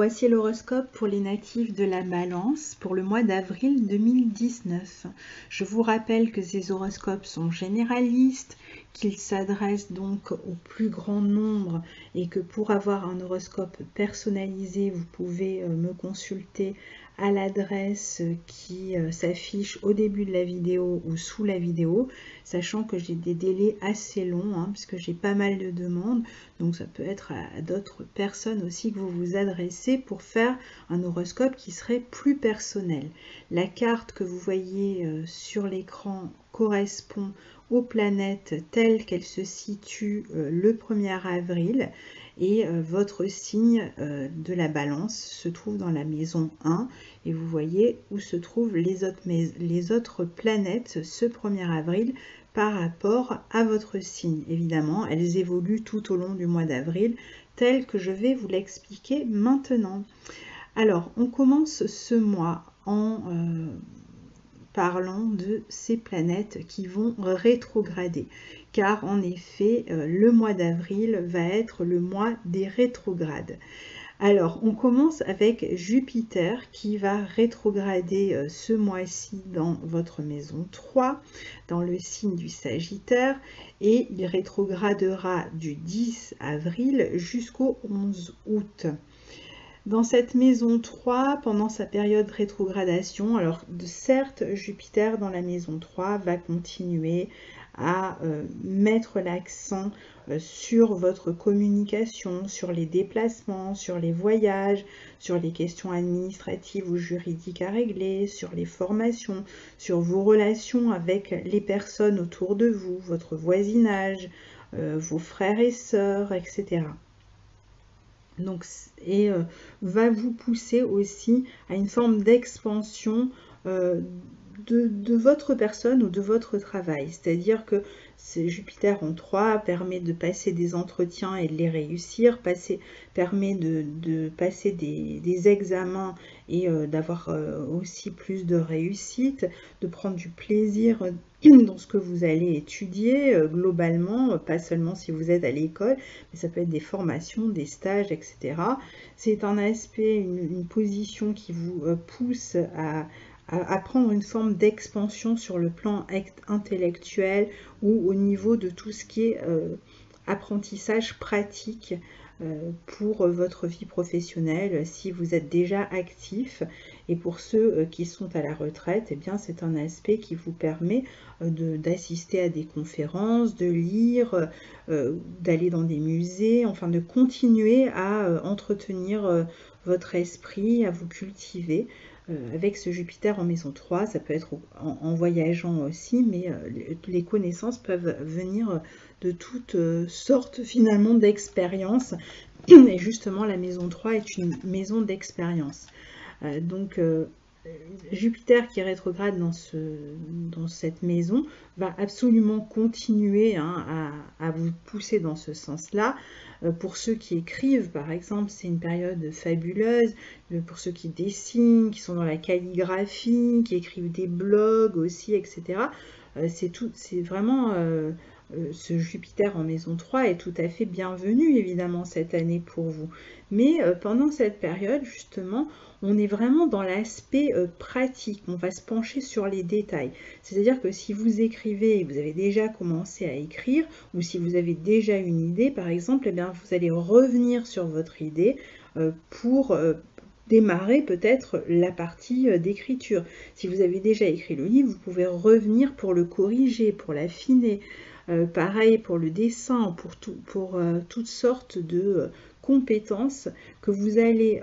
Voici l'horoscope pour les natifs de la Balance pour le mois d'avril 2019. Je vous rappelle que ces horoscopes sont généralistes, qu'ils s'adressent donc au plus grand nombre et que pour avoir un horoscope personnalisé, vous pouvez me consulter à l'adresse qui s'affiche au début de la vidéo ou sous la vidéo, sachant que j'ai des délais assez longs, puisque j'ai pas mal de demandes, donc ça peut être à d'autres personnes aussi que vous vous adressez pour faire un horoscope qui serait plus personnel. La carte que vous voyez sur l'écran correspond aux planètes telles qu'elles se situent le 1er avril et votre signe de la Balance se trouve dans la maison 1 et vous voyez où se trouvent les autres planètes ce 1er avril par rapport à votre signe. Évidemment, elles évoluent tout au long du mois d'avril, tel que je vais vous l'expliquer maintenant. Alors, on commence ce mois en parlant de ces planètes qui vont rétrograder. Car en effet, le mois d'avril va être le mois des rétrogrades. Alors, on commence avec Jupiter qui va rétrograder ce mois-ci dans votre maison 3, dans le signe du Sagittaire, et il rétrogradera du 10 avril jusqu'au 11 août. Dans cette maison 3, pendant sa période de rétrogradation, alors certes, Jupiter dans la maison 3 va continuer à mettre l'accent sur votre communication, sur les déplacements, sur les voyages, sur les questions administratives ou juridiques à régler, sur les formations, sur vos relations avec les personnes autour de vous, votre voisinage, vos frères et sœurs, etc. Donc, va vous pousser aussi à une forme d'expansion de votre personne ou de votre travail. C'est-à-dire que Jupiter en 3 permet de passer des entretiens et de les réussir, permet de passer des examens et d'avoir aussi plus de réussite, de prendre du plaisir dans ce que vous allez étudier globalement, pas seulement si vous êtes à l'école, mais ça peut être des formations, des stages, etc. C'est un aspect, une position qui vous pousse à prendre une forme d'expansion sur le plan intellectuel ou au niveau de tout ce qui est apprentissage pratique pour votre vie professionnelle si vous êtes déjà actif. Et pour ceux qui sont à la retraite, eh bien c'est un aspect qui vous permet d'assister à des conférences, de lire, d'aller dans des musées, enfin de continuer à entretenir votre esprit, à vous cultiver. Avec ce Jupiter en maison 3, ça peut être en voyageant aussi, mais les connaissances peuvent venir de toutes sortes finalement d'expériences. Et justement, la maison 3 est une maison d'expérience. Donc, Jupiter qui rétrograde dans cette maison va absolument continuer à vous pousser dans ce sens-là. Pour ceux qui écrivent, par exemple, c'est une période fabuleuse. Pour ceux qui dessinent, qui sont dans la calligraphie, qui écrivent des blogs aussi, etc. C'est vraiment... ce Jupiter en maison 3 est tout à fait bienvenu, évidemment, cette année pour vous. Mais pendant cette période, justement, on est vraiment dans l'aspect pratique. On va se pencher sur les détails. C'est-à-dire que si vous écrivez et vous avez déjà commencé à écrire, ou si vous avez déjà une idée, par exemple, eh bien, vous allez revenir sur votre idée pour... démarrer peut-être la partie d'écriture. Si vous avez déjà écrit le livre, vous pouvez revenir pour le corriger, pour l'affiner. Pareil pour le dessin, pour toutes sortes de compétences que vous allez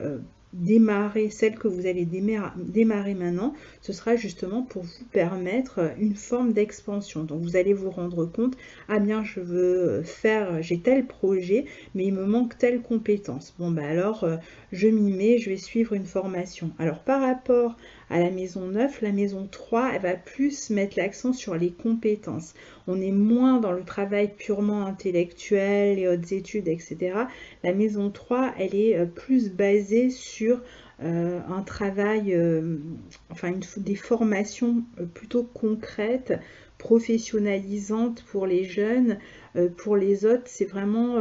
démarrer, celles que vous allez démarrer maintenant, ce sera justement pour vous permettre une forme d'expansion. Donc vous allez vous rendre compte, ah bien je veux faire, j'ai tel projet, mais il me manque telle compétence. Bon ben alors je m'y mets, je vais suivre une formation. Alors par rapport à la maison 9, la maison 3, elle va plus mettre l'accent sur les compétences. On est moins dans le travail purement intellectuel, les hautes études, etc. La maison 3, elle est plus basée sur un travail, enfin des formations plutôt concrètes, professionnalisantes pour les jeunes. Pour les autres, c'est vraiment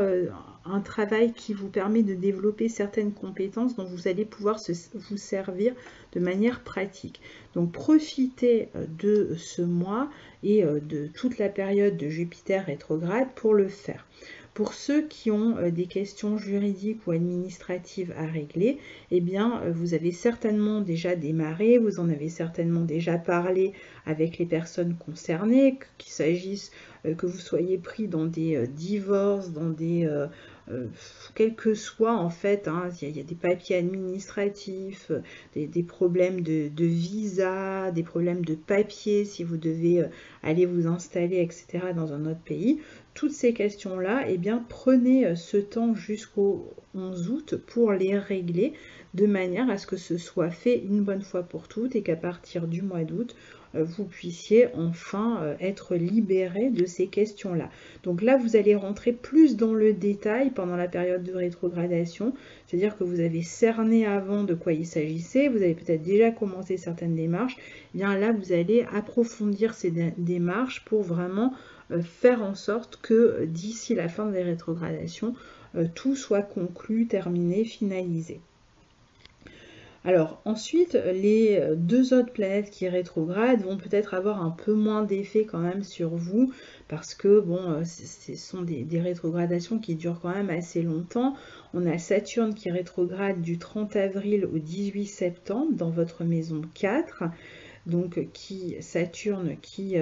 un travail qui vous permet de développer certaines compétences dont vous allez pouvoir vous servir de manière pratique. Donc profitez de ce mois et de toute la période de Jupiter rétrograde pour le faire. Pour ceux qui ont des questions juridiques ou administratives à régler, eh bien, vous avez certainement déjà démarré, vous en avez certainement déjà parlé avec les personnes concernées, qu'il s'agisse que vous soyez pris dans des divorces, dans des... quel que soit en fait, hein, il y a des papiers administratifs, des problèmes de visa, des problèmes de papiers si vous devez aller vous installer, etc. dans un autre pays. Toutes ces questions-là, eh bien, prenez ce temps jusqu'au 11 août pour les régler de manière à ce que ce soit fait une bonne fois pour toutes et qu'à partir du mois d'août, vous puissiez enfin être libéré de ces questions-là. Donc là, vous allez rentrer plus dans le détail pendant la période de rétrogradation, c'est-à-dire que vous avez cerné avant de quoi il s'agissait, vous avez peut-être déjà commencé certaines démarches, eh bien là, vous allez approfondir ces démarches pour vraiment faire en sorte que d'ici la fin des rétrogradations, tout soit conclu, terminé, finalisé. Alors ensuite, les deux autres planètes qui rétrogradent vont peut-être avoir un peu moins d'effet quand même sur vous parce que bon, ce sont des rétrogradations qui durent quand même assez longtemps. On a Saturne qui rétrograde du 30 avril au 18 septembre dans votre maison 4. Donc Saturne qui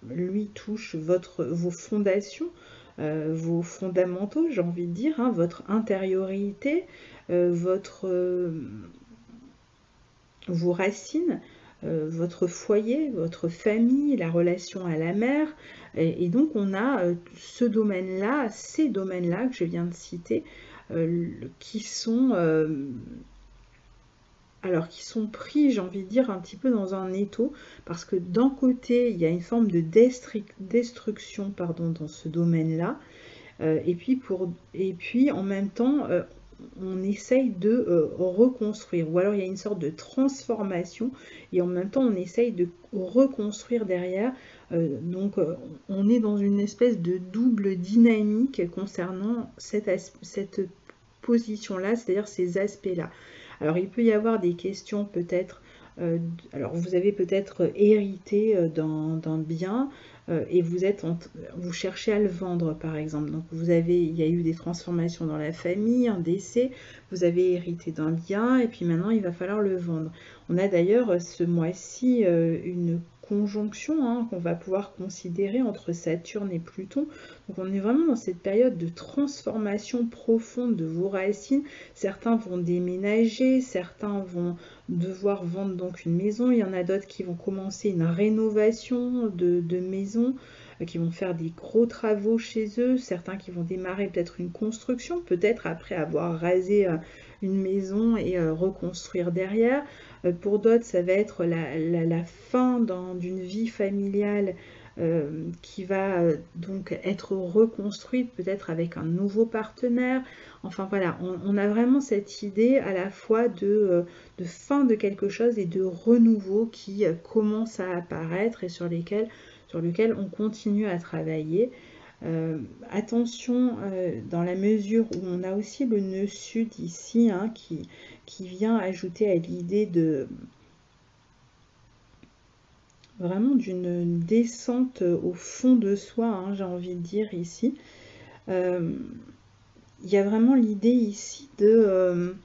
lui touche vos fondations, vos fondamentaux, j'ai envie de dire, hein, votre intériorité, vos racines, votre foyer, votre famille, la relation à la mère. Et donc on a ce domaine-là, ces domaines-là que je viens de citer, qui sont pris, j'ai envie de dire, un petit peu dans un étau, parce que d'un côté, il y a une forme de destruction dans ce domaine-là, et puis en même temps, on essaye de reconstruire, ou alors il y a une sorte de transformation, et en même temps, on essaye de reconstruire derrière, donc on est dans une espèce de double dynamique concernant cette position-là, c'est-à-dire ces aspects-là. Alors, il peut y avoir des questions peut-être, alors vous avez peut-être hérité d'un bien et vous cherchez à le vendre par exemple. Donc, il y a eu des transformations dans la famille, un décès, vous avez hérité d'un bien et puis maintenant il va falloir le vendre. On a d'ailleurs ce mois-ci une conjonction qu'on va pouvoir considérer entre Saturne et Pluton. Donc on est vraiment dans cette période de transformation profonde de vos racines. Certains vont déménager, certains vont devoir vendre donc une maison. Il y en a d'autres qui vont commencer une rénovation de maison, qui vont faire des gros travaux chez eux. Certains qui vont démarrer peut-être une construction, peut-être après avoir rasé une maison et reconstruire derrière. Pour d'autres, ça va être la fin d'une vie familiale qui va donc être reconstruite peut-être avec un nouveau partenaire. Enfin voilà, on a vraiment cette idée à la fois de fin de quelque chose et de renouveau qui commence à apparaître et sur lequel on continue à travailler. Attention dans la mesure où on a aussi le nœud sud ici qui vient ajouter à l'idée de vraiment d'une descente au fond de soi, j'ai envie de dire ici. Il y a vraiment l'idée ici de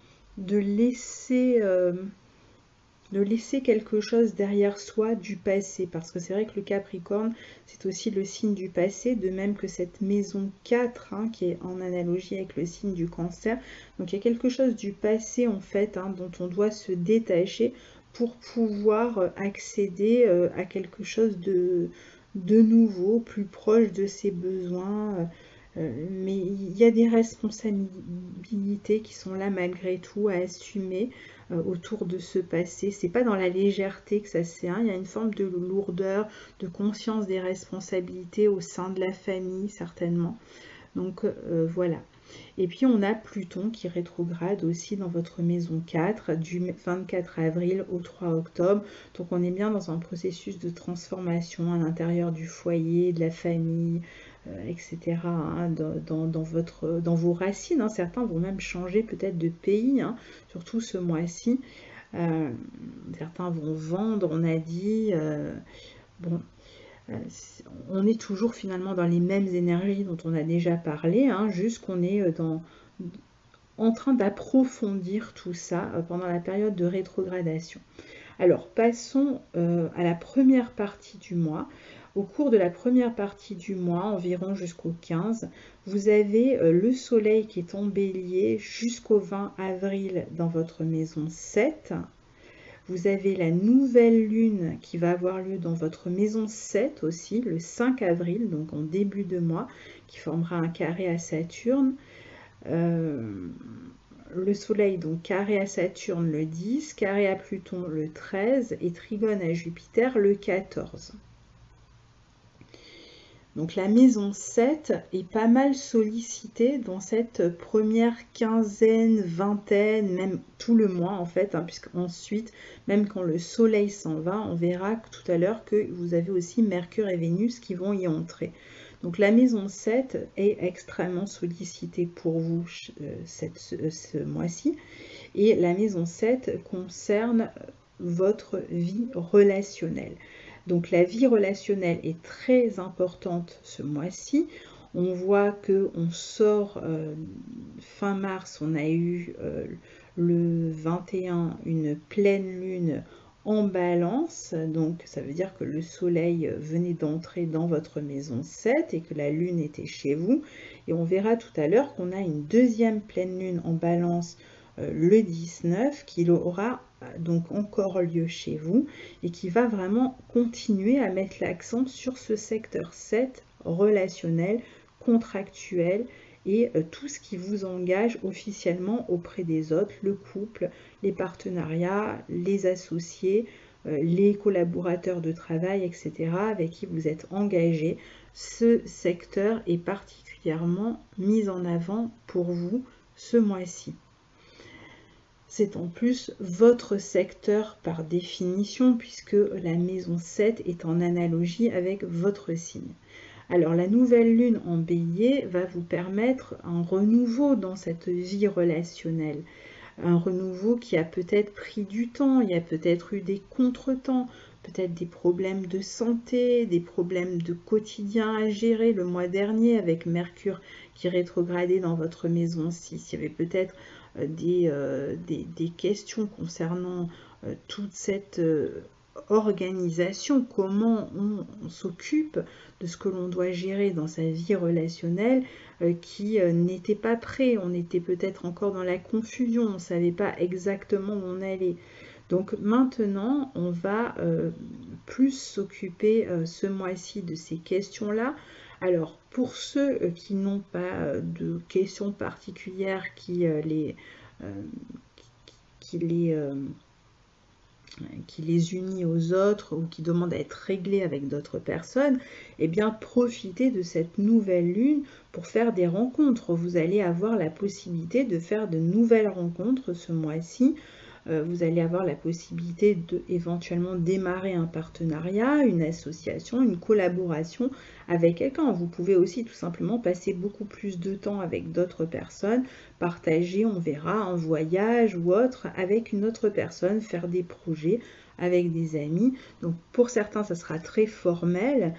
laisser quelque chose derrière soi du passé, parce que c'est vrai que le Capricorne, c'est aussi le signe du passé, de même que cette maison 4, qui est en analogie avec le signe du Cancer. Donc il y a quelque chose du passé, en fait, dont on doit se détacher pour pouvoir accéder à quelque chose de nouveau, plus proche de ses besoins. Mais il y a des responsabilités qui sont là malgré tout à assumer autour de ce passé. C'est pas dans la légèreté que ça se fait, il y a une forme de lourdeur, de conscience des responsabilités au sein de la famille certainement. Donc voilà. Et puis on a Pluton qui rétrograde aussi dans votre maison 4 du 24 avril au 3 octobre. Donc on est bien dans un processus de transformation à l'intérieur du foyer, de la famille, etc. hein, dans vos racines. Hein. Certains vont même changer peut-être de pays, hein, surtout ce mois-ci. Certains vont vendre, on a dit. Bon, on est toujours finalement dans les mêmes énergies dont on a déjà parlé, hein, juste qu'on est en train d'approfondir tout ça pendant la période de rétrogradation. Alors, passons à la première partie du mois. Au cours de la première partie du mois, environ jusqu'au 15, vous avez le soleil qui est en bélier jusqu'au 20 avril dans votre maison 7. Vous avez la nouvelle lune qui va avoir lieu dans votre maison 7 aussi, le 5 avril, donc en début de mois, qui formera un carré à Saturne. Le soleil, donc carré à Saturne le 10, carré à Pluton le 13 et trigone à Jupiter le 14. Donc la maison 7 est pas mal sollicitée dans cette première quinzaine, vingtaine, même tout le mois en fait, hein, puisqu'ensuite, même quand le soleil s'en va, on verra tout à l'heure que vous avez aussi Mercure et Vénus qui vont y entrer. Donc la maison 7 est extrêmement sollicitée pour vous ce mois-ci. Et la maison 7 concerne votre vie relationnelle. Donc la vie relationnelle est très importante ce mois-ci. On voit qu'on sort fin mars, on a eu le 21 une pleine lune en balance, donc ça veut dire que le soleil venait d'entrer dans votre maison 7 et que la lune était chez vous. Et on verra tout à l'heure qu'on a une deuxième pleine lune en balance le 19 qui aura donc encore lieu chez vous et qui va vraiment continuer à mettre l'accent sur ce secteur 7 relationnel, contractuel et tout ce qui vous engage officiellement auprès des autres, le couple, les partenariats, les associés, les collaborateurs de travail, etc., avec qui vous êtes engagé. Ce secteur est particulièrement mis en avant pour vous ce mois-ci. C'est en plus votre secteur par définition, puisque la maison 7 est en analogie avec votre signe. Alors la nouvelle lune en bélier va vous permettre un renouveau dans cette vie relationnelle. Un renouveau qui a peut-être pris du temps, il y a peut-être eu des contretemps, peut-être des problèmes de santé, des problèmes de quotidien à gérer le mois dernier avec Mercure qui rétrogradait dans votre maison 6. Il y avait peut-être des questions concernant toute cette organisation, comment on s'occupe de ce que l'on doit gérer dans sa vie relationnelle qui n'était pas prêt, on était peut-être encore dans la confusion, on ne savait pas exactement où on allait. Donc maintenant, on va plus s'occuper ce mois-ci de ces questions-là. Alors, pour ceux qui n'ont pas de questions particulières qui les unit aux autres ou qui demandent à être réglés avec d'autres personnes, eh bien profitez de cette nouvelle lune pour faire des rencontres. Vous allez avoir la possibilité de faire de nouvelles rencontres ce mois-ci. Vous allez avoir la possibilité de éventuellement démarrer un partenariat, une association, une collaboration avec quelqu'un. Vous pouvez aussi tout simplement passer beaucoup plus de temps avec d'autres personnes, partager, on verra, un voyage ou autre avec une autre personne, faire des projets avec des amis. Donc pour certains, ça sera très formel.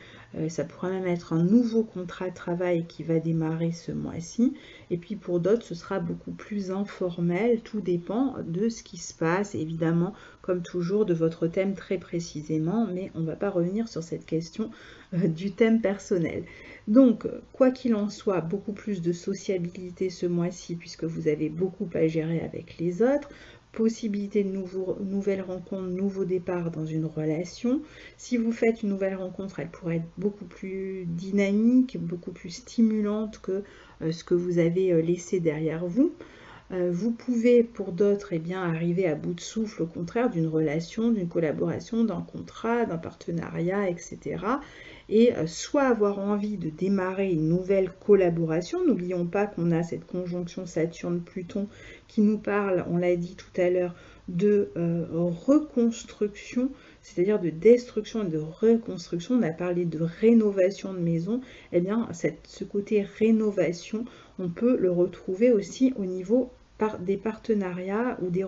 Ça pourra même être un nouveau contrat de travail qui va démarrer ce mois-ci. Et puis pour d'autres, ce sera beaucoup plus informel. Tout dépend de ce qui se passe, évidemment, comme toujours, de votre thème très précisément. Mais on ne va pas revenir sur cette question du thème personnel. Donc, quoi qu'il en soit, beaucoup plus de sociabilité ce mois-ci puisque vous avez beaucoup à gérer avec les autres. Possibilité de nouvelles rencontres, nouveaux départs dans une relation. Si vous faites une nouvelle rencontre, elle pourrait être beaucoup plus dynamique, beaucoup plus stimulante que ce que vous avez laissé derrière vous. Vous pouvez, pour d'autres, eh bien, arriver à bout de souffle, au contraire, d'une relation, d'une collaboration, d'un contrat, d'un partenariat, etc. Et soit avoir envie de démarrer une nouvelle collaboration. N'oublions pas qu'on a cette conjonction Saturne-Pluton qui nous parle, on l'a dit tout à l'heure, de reconstruction, c'est-à-dire de destruction et de reconstruction. On a parlé de rénovation de maison. Eh bien, ce côté rénovation, on peut le retrouver aussi au niveau des partenariats ou des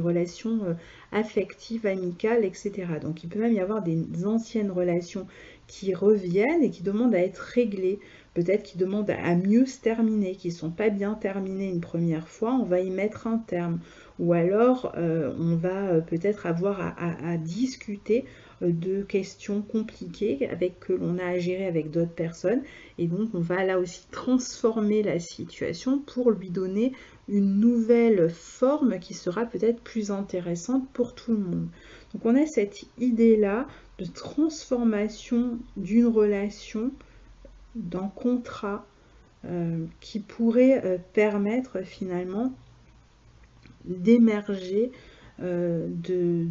relations affectives, amicales, etc. Donc, il peut même y avoir des anciennes relations qui reviennent et qui demandent à être réglées. Peut-être qui demandent à mieux se terminer, qui ne sont pas bien terminées une première fois, on va y mettre un terme. Ou alors, on va peut-être avoir à discuter de questions compliquées que l'on a à gérer avec d'autres personnes. Et donc, on va là aussi transformer la situation pour lui donner une nouvelle forme qui sera peut-être plus intéressante pour tout le monde. Donc, on a cette idée-là de transformation d'une relation, d'un contrat qui pourrait permettre finalement d'émerger, de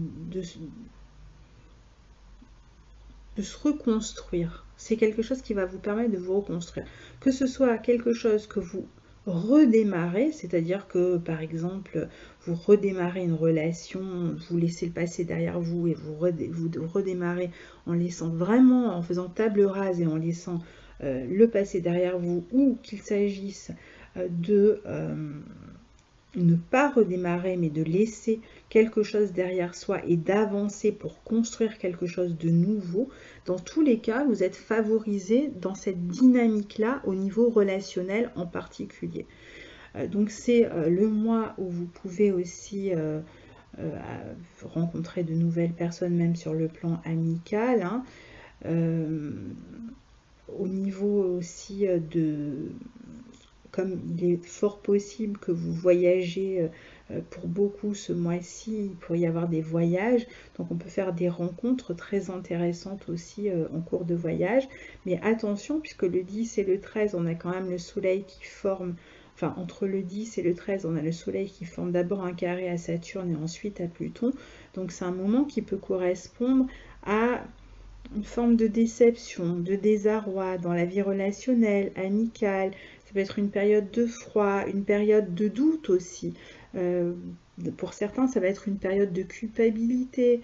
se reconstruire. C'est quelque chose qui va vous permettre de vous reconstruire. Que ce soit quelque chose que vous redémarrez, c'est-à-dire que par exemple vous redémarrez une relation, vous laissez le passé derrière vous et vous redémarrez en laissant vraiment, en faisant table rase et en laissant le passé derrière vous, ou qu'il s'agisse de ne pas redémarrer mais de laisser quelque chose derrière soi et d'avancer pour construire quelque chose de nouveau. Dans tous les cas, vous êtes favorisé dans cette dynamique-là au niveau relationnel en particulier. Donc c'est le mois où vous pouvez aussi rencontrer de nouvelles personnes, même sur le plan amical. Hein. Au niveau aussi comme il est fort possible que vous voyagez pour beaucoup ce mois-ci, il pourrait y avoir des voyages, donc on peut faire des rencontres très intéressantes aussi en cours de voyage, mais attention, puisque le 10 et le 13, on a quand même le soleil qui forme, enfin entre le 10 et le 13, on a le soleil qui forme d'abord un carré à Saturne et ensuite à Pluton, donc c'est un moment qui peut correspondre à une forme de déception, de désarroi dans la vie relationnelle, amicale. Ça peut être une période de froid, une période de doute aussi. Pour certains, ça va être une période de culpabilité.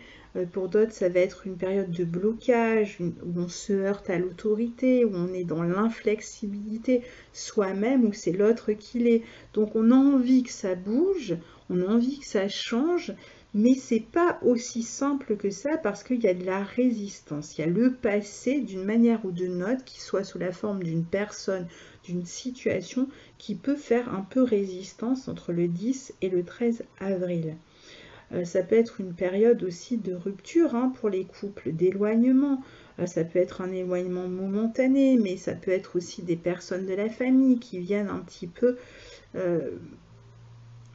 Pour d'autres, ça va être une période de blocage, où on se heurte à l'autorité, où on est dans l'inflexibilité soi-même, où c'est l'autre qui l'est. Donc on a envie que ça bouge, on a envie que ça change, mais c'est pas aussi simple que ça parce qu'il y a de la résistance. Il y a le passé d'une manière ou d'une autre, qui soit sous la forme d'une personne, d'une situation, qui peut faire un peu résistance entre le 10 et le 13 avril. Ça peut être une période aussi de rupture hein, pour les couples, d'éloignement. Ça peut être un éloignement momentané, mais ça peut être aussi des personnes de la famille qui viennent un petit peu...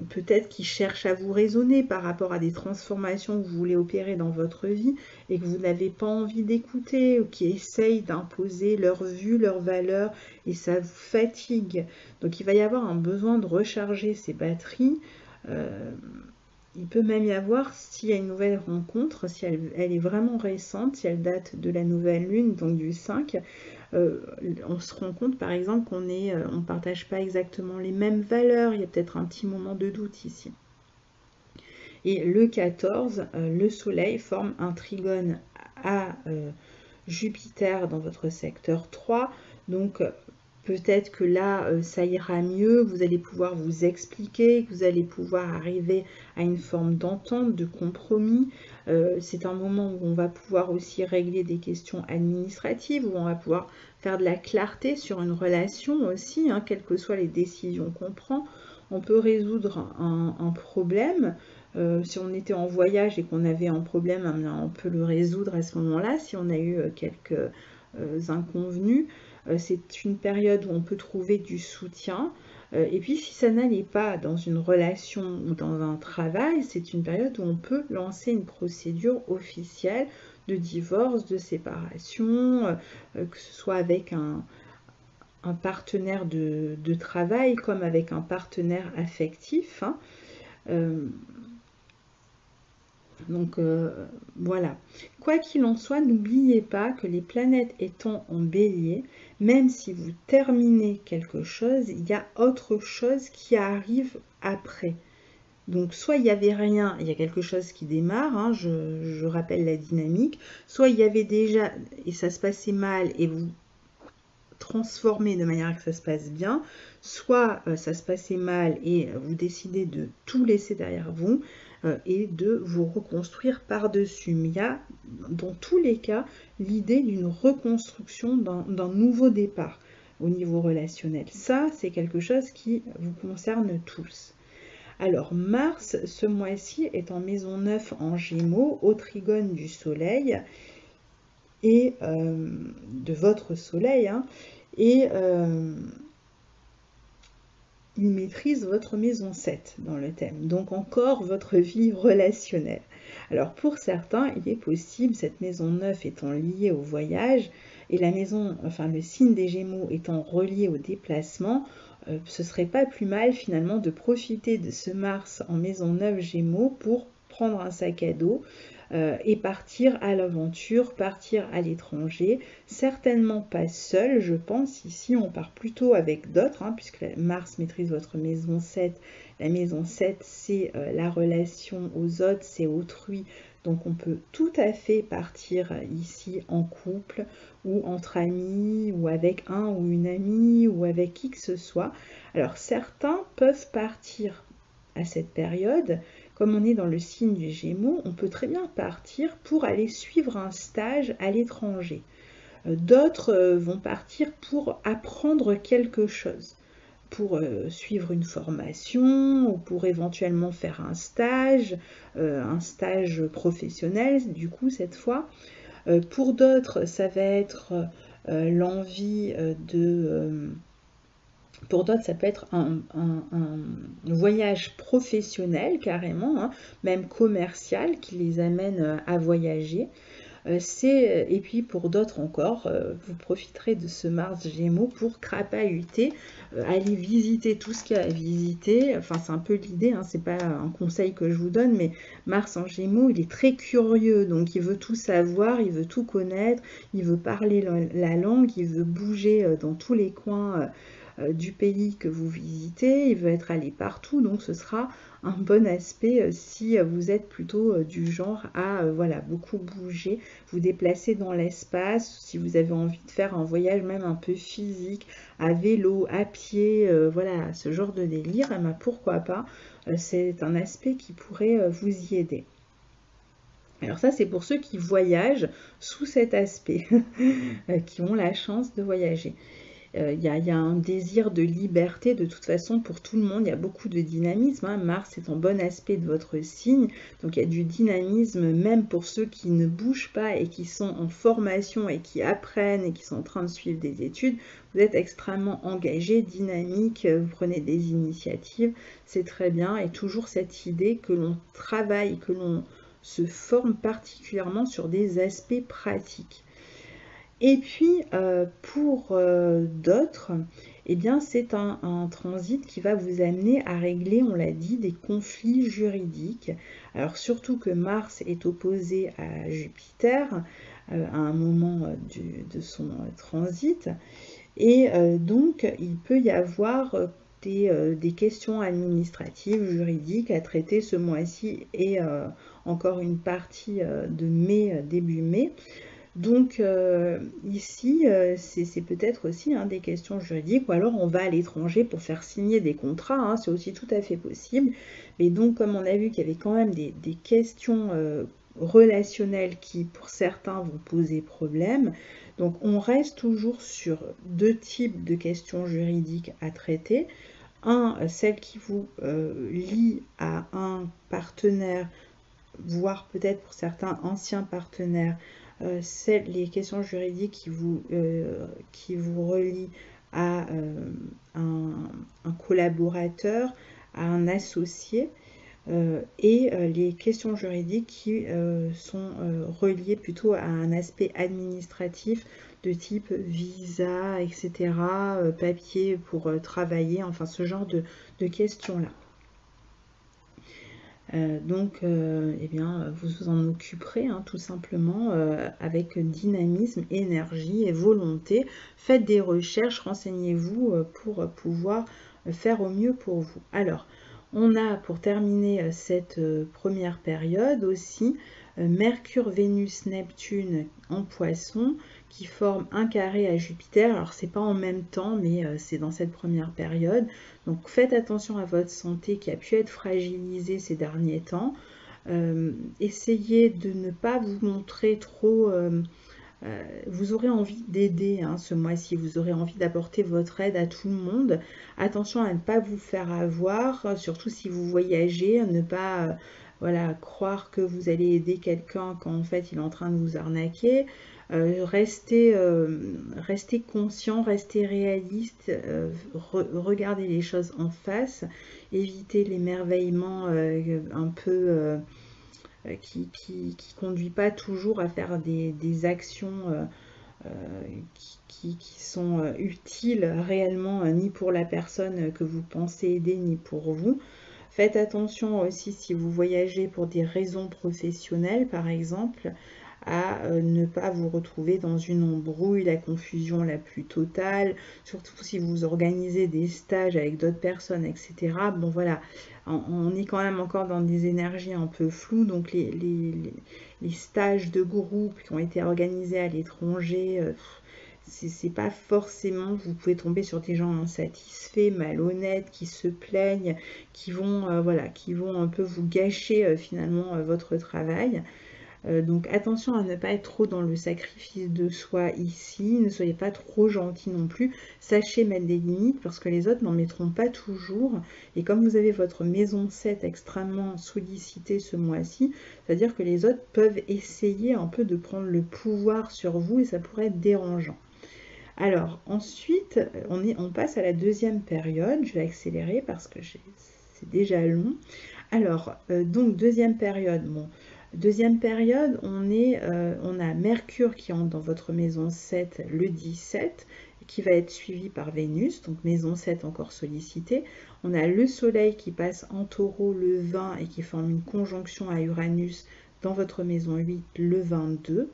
peut-être qui cherchent à vous raisonner par rapport à des transformations que vous voulez opérer dans votre vie et que vous n'avez pas envie d'écouter, ou qui essayent d'imposer leur vue, leurs valeurs, et ça vous fatigue. Donc il va y avoir un besoin de recharger ces batteries. Il peut même y avoir, s'il y a une nouvelle rencontre, si elle est vraiment récente, si elle date de la nouvelle lune, donc du 5, on se rend compte par exemple qu'on ne partage pas exactement les mêmes valeurs, il y a peut-être un petit moment de doute ici. Et le 14, le soleil forme un trigone à Jupiter dans votre secteur 3, donc peut-être que là, ça ira mieux, vous allez pouvoir vous expliquer, vous allez pouvoir arriver à une forme d'entente, de compromis. C'est un moment où on va pouvoir aussi régler des questions administratives, où on va pouvoir faire de la clarté sur une relation aussi, hein, quelles que soient les décisions qu'on prend. On peut résoudre un problème. Si on était en voyage et qu'on avait un problème, on peut le résoudre à ce moment-là, si on a eu quelques inconvenus. C'est une période où on peut trouver du soutien. Et puis si ça n'allait pas dans une relation ou dans un travail, c'est une période où on peut lancer une procédure officielle de divorce, de séparation, que ce soit avec un partenaire de travail comme avec un partenaire affectif. Hein. Donc voilà. Quoi qu'il en soit, n'oubliez pas que les planètes étant en bélier, même si vous terminez quelque chose, il y a autre chose qui arrive après. Donc soit il n'y avait rien, il y a quelque chose qui démarre, hein, je rappelle la dynamique, soit il y avait déjà et ça se passait mal et vous transformez de manière que ça se passe bien, soit ça se passait mal et vous décidez de tout laisser derrière vous et de vous reconstruire par-dessus. Mais il y a dans tous les cas l'idée d'une reconstruction, d'un nouveau départ au niveau relationnel. Ça, c'est quelque chose qui vous concerne tous. Alors Mars, ce mois-ci, est en maison 9 en Gémeaux, au trigone du Soleil, et de votre Soleil, hein, et il maîtrise votre maison 7 dans le thème, donc encore votre vie relationnelle. Alors pour certains, il est possible, cette maison 9 étant liée au voyage, et la maison, enfin le signe des Gémeaux étant relié au déplacement, ce serait pas plus mal finalement de profiter de ce Mars en maison 9 Gémeaux pour prendre un sac à dos et partir à l'aventure, partir à l'étranger, certainement pas seul, je pense. Ici, on part plutôt avec d'autres, hein, puisque Mars maîtrise votre maison 7. La maison 7, c'est la relation aux autres, c'est autrui. Donc, on peut tout à fait partir ici en couple ou entre amis ou avec un ou une amie ou avec qui que ce soit. Alors, certains peuvent partir à cette période. Comme on est dans le signe du Gémeaux, on peut très bien partir pour aller suivre un stage à l'étranger. D'autres vont partir pour apprendre quelque chose, pour suivre une formation ou pour éventuellement faire un stage professionnel, du coup, cette fois. Pour d'autres, ça va être l'envie de... Pour d'autres, ça peut être un voyage professionnel carrément, hein, même commercial, qui les amène à voyager. Et puis pour d'autres encore, vous profiterez de ce Mars Gémeaux pour crapahuter, aller visiter tout ce qu'il y a à visiter. Enfin, c'est un peu l'idée, hein, c'est pas un conseil que je vous donne, mais Mars en Gémeaux, il est très curieux, donc il veut tout savoir, il veut tout connaître, il veut parler la langue, il veut bouger dans tous les coins du pays que vous visitez, il veut être allé partout, donc ce sera un bon aspect si vous êtes plutôt du genre à voilà, beaucoup bouger, vous déplacer dans l'espace, si vous avez envie de faire un voyage même un peu physique, à vélo, à pied, voilà, ce genre de délire, eh ben, pourquoi pas, c'est un aspect qui pourrait vous y aider. Alors ça, c'est pour ceux qui voyagent sous cet aspect, qui ont la chance de voyager. Il y a un désir de liberté de toute façon pour tout le monde, il y a beaucoup de dynamisme, hein. Mars est en bon aspect de votre signe, donc il y a du dynamisme même pour ceux qui ne bougent pas et qui sont en formation et qui apprennent et qui sont en train de suivre des études. Vous êtes extrêmement engagé, dynamique, vous prenez des initiatives, c'est très bien, et toujours cette idée que l'on travaille, que l'on se forme particulièrement sur des aspects pratiques. Et puis, pour d'autres, eh bien, c'est un transit qui va vous amener à régler, on l'a dit, des conflits juridiques. Alors, surtout que Mars est opposé à Jupiter à un moment de son transit. Et donc, il peut y avoir des questions administratives, juridiques à traiter ce mois-ci et encore une partie de mai, début mai. Donc ici, c'est peut-être aussi des questions juridiques, ou alors on va à l'étranger pour faire signer des contrats, hein, c'est aussi tout à fait possible. Mais donc comme on a vu qu'il y avait quand même des questions relationnelles qui pour certains vont poser problème, donc on reste toujours sur deux types de questions juridiques à traiter. Celle qui vous lie à un partenaire, voire peut-être pour certains anciens partenaires, les questions juridiques qui vous relient à un collaborateur, à un associé, et les questions juridiques qui sont reliées plutôt à un aspect administratif de type visa, etc., papier pour travailler, enfin ce genre de questions-là. Donc, eh bien, vous vous en occuperez tout simplement avec dynamisme, énergie et volonté. Faites des recherches, renseignez-vous pour pouvoir faire au mieux pour vous. Alors, On a, pour terminer cette première période aussi, Mercure, Vénus, Neptune en Poisson qui forment un carré à Jupiter. Alors c'est pas en même temps, mais c'est dans cette première période. Donc faites attention à votre santé qui a pu être fragilisée ces derniers temps. Essayez de ne pas vous montrer trop... vous aurez envie d'aider ce mois-ci, vous aurez envie d'apporter votre aide à tout le monde. Attention à ne pas vous faire avoir, surtout si vous voyagez, à ne pas voilà, croire que vous allez aider quelqu'un quand en fait il est en train de vous arnaquer. Restez conscient, restez réaliste, regardez les choses en face, évitez l'émerveillement un peu qui conduit pas toujours à faire des actions qui sont utiles réellement ni pour la personne que vous pensez aider ni pour vous. Faites attention aussi si vous voyagez pour des raisons professionnelles par exemple à ne pas vous retrouver dans une embrouille, la confusion la plus totale, surtout si vous organisez des stages avec d'autres personnes, etc. Bon voilà, on est quand même encore dans des énergies un peu floues, donc les stages de groupe qui ont été organisés à l'étranger, c'est pas forcément, vous pouvez tomber sur des gens insatisfaits, malhonnêtes, qui se plaignent, qui vont, voilà, qui vont un peu vous gâcher finalement votre travail. Donc attention à ne pas être trop dans le sacrifice de soi ici, ne soyez pas trop gentil non plus, sachez mettre des limites parce que les autres n'en mettront pas toujours. Et comme vous avez votre maison 7 extrêmement sollicitée ce mois-ci, c'est-à-dire que les autres peuvent essayer un peu de prendre le pouvoir sur vous et ça pourrait être dérangeant. Alors ensuite, on passe à la deuxième période, je vais accélérer parce que c'est déjà long. Alors, donc deuxième période, bon, deuxième période, on a Mercure qui entre dans votre maison 7 le 17, qui va être suivi par Vénus, donc maison 7 encore sollicitée. On a le Soleil qui passe en Taureau le 20 et qui forme une conjonction à Uranus dans votre maison 8 le 22.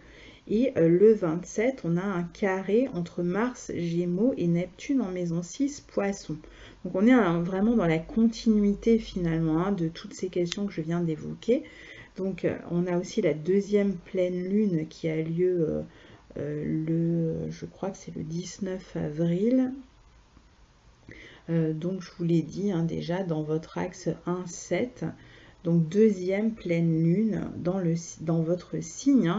Et le 27, on a un carré entre Mars, Gémeaux et Neptune en maison 6, Poisson. Donc on est vraiment dans la continuité finalement de toutes ces questions que je viens d'évoquer. Donc on a aussi la deuxième pleine lune qui a lieu je crois que c'est le 19 avril. Donc je vous l'ai dit déjà dans votre axe 1-7. Donc deuxième pleine lune dans votre signe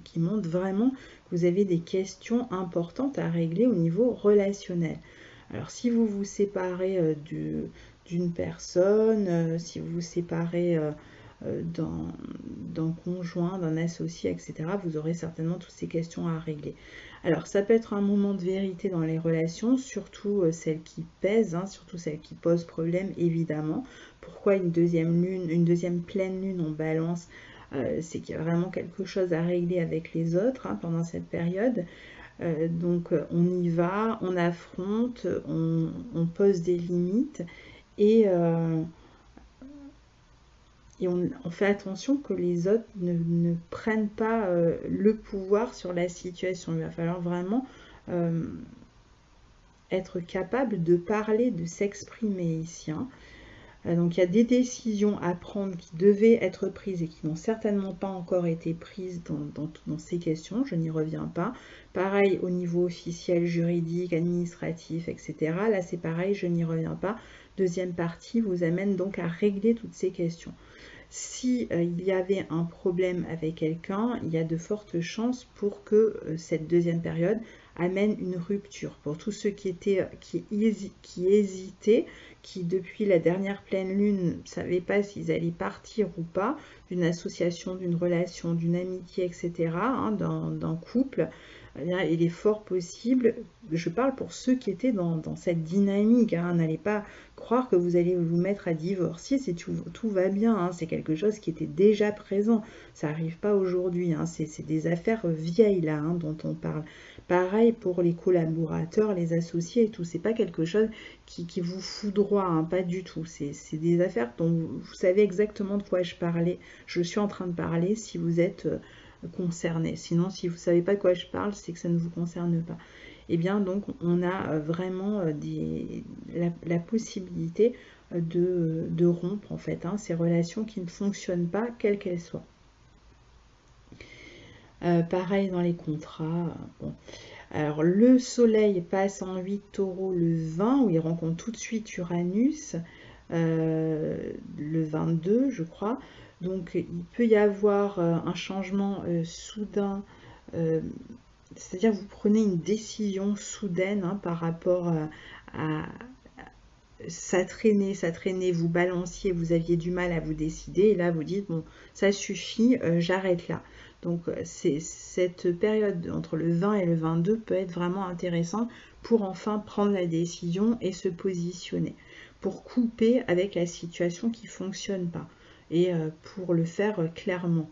qui montre vraiment que vous avez des questions importantes à régler au niveau relationnel. Alors si vous vous séparez d'une personne, si vous vous séparez d'un conjoint, d'un associé, etc., vous aurez certainement toutes ces questions à régler. Alors ça peut être un moment de vérité dans les relations, surtout celles qui pèsent, surtout celles qui posent problème évidemment. Pourquoi une deuxième pleine lune en balance, c'est qu'il y a vraiment quelque chose à régler avec les autres pendant cette période. Donc on y va, on affronte, on pose des limites et on fait attention que les autres ne prennent pas le pouvoir sur la situation. Il va falloir vraiment être capable de parler, de s'exprimer ici. Donc il y a des décisions à prendre qui devaient être prises et qui n'ont certainement pas encore été prises dans ces questions, je n'y reviens pas. Pareil au niveau officiel, juridique, administratif, etc. Là c'est pareil, je n'y reviens pas. Deuxième partie vous amène donc à régler toutes ces questions. Si il y avait un problème avec quelqu'un, il y a de fortes chances pour que cette deuxième période amène une rupture. Pour tous ceux qui hésitaient, qui depuis la dernière pleine lune ne savaient pas s'ils allaient partir ou pas d'une association, d'une relation, d'une amitié, etc., d'un couple, il est fort possible, je parle pour ceux qui étaient dans cette dynamique, n'allez pas croire que vous allez vous mettre à divorcer si tout va bien, c'est quelque chose qui était déjà présent, ça n'arrive pas aujourd'hui, c'est des affaires vieilles là dont on parle. Pareil pour les collaborateurs, les associés et tout, c'est pas quelque chose qui vous foudroie, pas du tout, c'est des affaires dont vous savez exactement de quoi je suis en train de parler si vous êtes concerné. Sinon, si vous ne savez pas de quoi je parle, c'est que ça ne vous concerne pas. Et bien, donc, on a vraiment la possibilité de rompre en fait, hein, ces relations qui ne fonctionnent pas, quelles qu'elles soient. Pareil dans les contrats. Bon. Alors le soleil passe en 8 taureau le 20, où il rencontre tout de suite Uranus, le 22 je crois. Donc il peut y avoir un changement soudain, c'est-à-dire vous prenez une décision soudaine, hein, par rapport à ça traînait, vous balanciez, vous aviez du mal à vous décider, et là vous dites bon, ça suffit, j'arrête là. Donc cette période entre le 20 et le 22 peut être vraiment intéressante pour enfin prendre la décision et se positionner, pour couper avec la situation qui ne fonctionne pas, et pour le faire clairement.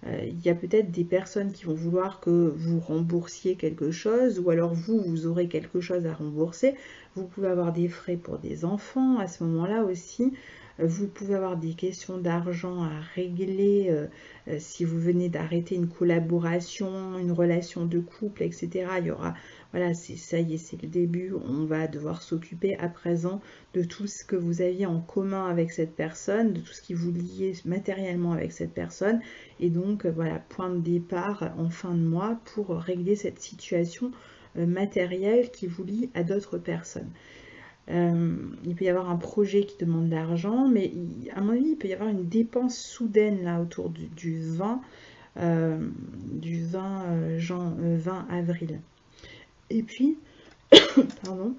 Il y a peut-être des personnes qui vont vouloir que vous remboursiez quelque chose, ou alors vous aurez quelque chose à rembourser. Vous pouvez avoir des frais pour des enfants à ce moment-là aussi. Vous pouvez avoir des questions d'argent à régler si vous venez d'arrêter une collaboration, une relation de couple, etc. Il y aura, voilà, ça y est, c'est le début. On va devoir s'occuper à présent de tout ce que vous aviez en commun avec cette personne, de tout ce qui vous liait matériellement avec cette personne. Et donc, voilà, point de départ en fin de mois pour régler cette situation matérielle qui vous lie à d'autres personnes. Il peut y avoir un projet qui demande de l'argent, mais à mon avis, il peut y avoir une dépense soudaine là autour du 20, 20 avril. Et puis, pardon,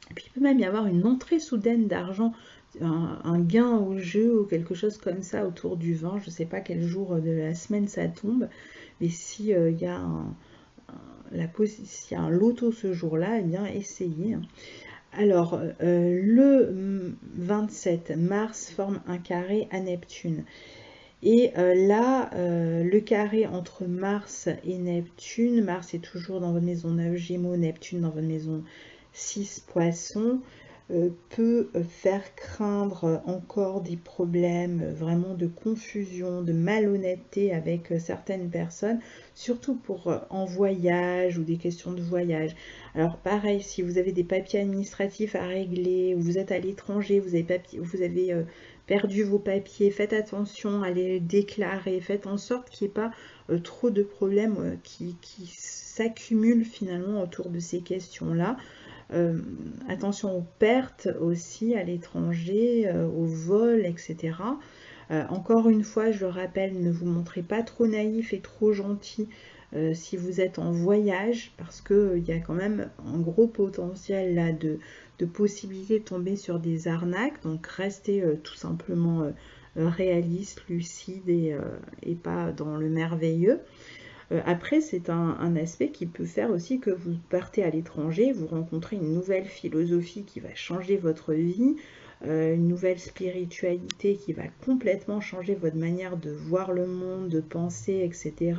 et puis il peut même y avoir une entrée soudaine d'argent, un gain au jeu ou quelque chose comme ça autour du 20. Je ne sais pas quel jour de la semaine ça tombe, mais si il y a s'il y a un loto ce jour-là, eh bien essayez. Alors, le 27, Mars forme un carré à Neptune. Et là, le carré entre Mars et Neptune, Mars est toujours dans votre maison 9 Gémeaux, Neptune dans votre maison 6 Poissons, peut faire craindre encore des problèmes vraiment de confusion, de malhonnêteté avec certaines personnes, surtout pour en voyage ou des questions de voyage. Alors pareil, si vous avez des papiers administratifs à régler, ou vous êtes à l'étranger, vous avez perdu vos papiers, faites attention à les déclarer, faites en sorte qu'il n'y ait pas trop de problèmes qui s'accumulent finalement autour de ces questions-là. Attention aux pertes aussi à l'étranger, aux vols, etc. Encore une fois, je le rappelle, ne vous montrez pas trop naïf et trop gentil si vous êtes en voyage, parce qu'il y a quand même un gros potentiel là de possibilités de tomber sur des arnaques. Donc restez tout simplement réaliste, lucide et pas dans le merveilleux. Après, c'est un aspect qui peut faire aussi que vous partez à l'étranger, vous rencontrez une nouvelle philosophie qui va changer votre vie, une nouvelle spiritualité qui va complètement changer votre manière de voir le monde, de penser, etc.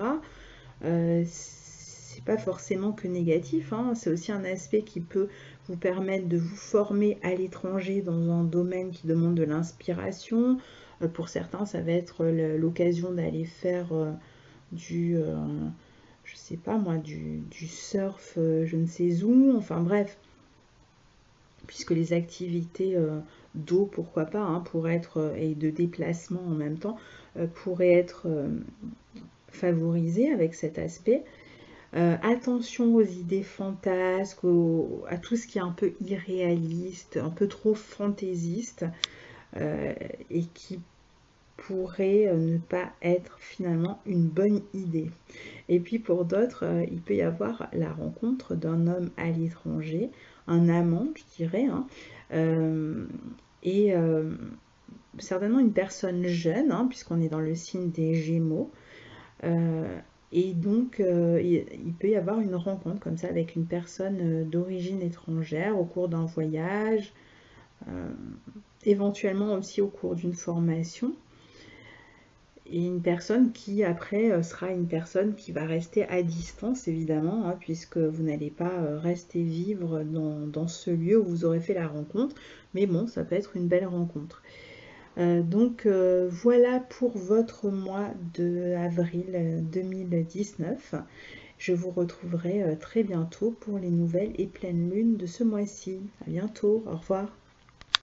C'est pas forcément que négatif, hein. C'est aussi un aspect qui peut vous permettre de vous former à l'étranger dans un domaine qui demande de l'inspiration. Pour certains, ça va être l'occasion d'aller faire je sais pas moi, du surf, je ne sais où, enfin bref, puisque les activités d'eau, pourquoi pas, hein, pourraient être, et de déplacement en même temps, pourraient être favorisées avec cet aspect. Attention aux idées fantasques, à tout ce qui est un peu irréaliste, un peu trop fantaisiste, et qui pourrait ne pas être finalement une bonne idée. Et puis pour d'autres, il peut y avoir la rencontre d'un homme à l'étranger, un amant, je dirais, hein, et certainement une personne jeune, hein, puisqu'on est dans le signe des Gémeaux. Et donc, il peut y avoir une rencontre comme ça avec une personne d'origine étrangère au cours d'un voyage, éventuellement aussi au cours d'une formation. Et une personne qui après sera une personne qui va rester à distance évidemment, hein, puisque vous n'allez pas rester vivre dans ce lieu où vous aurez fait la rencontre, mais bon, ça peut être une belle rencontre. Donc voilà pour votre mois de avril 2019. Je vous retrouverai très bientôt pour les nouvelles et pleines lunes de ce mois-ci. À bientôt, au revoir.